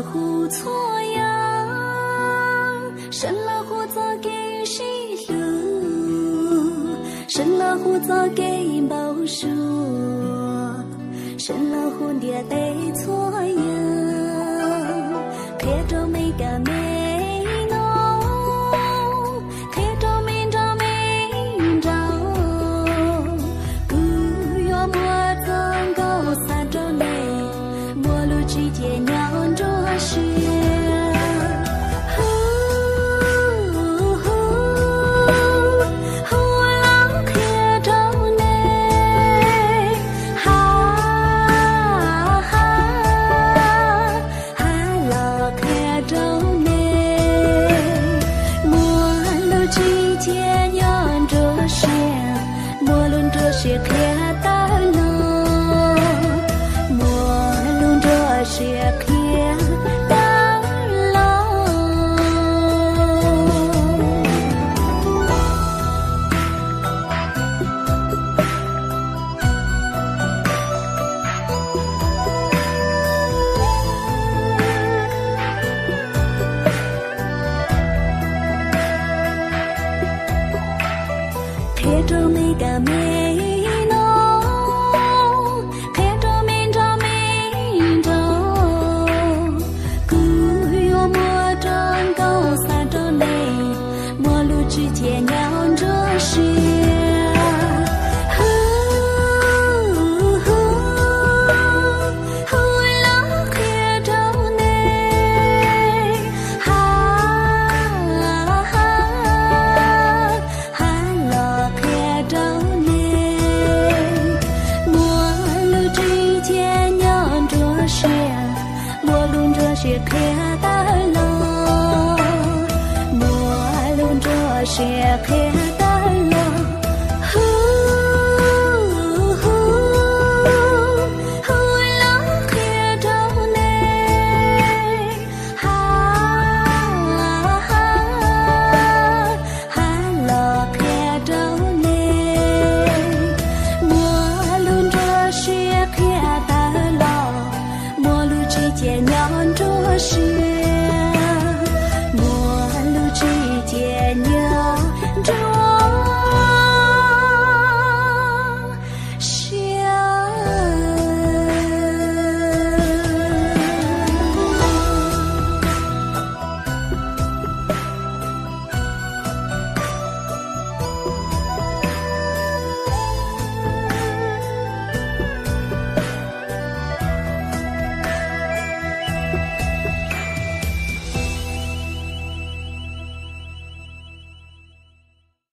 了胡错呀，生了胡早给谁路？生了胡早给报数，生了胡爹得错呀，看着没个没弄，看着没着没着，不要莫曾高三着内，莫路之间娘着是。是可大了，莫论这是可大了。贴着每个美。之间娘着是，了看着内，了看着内，莫路之间娘着是，莫论着是可大了。是可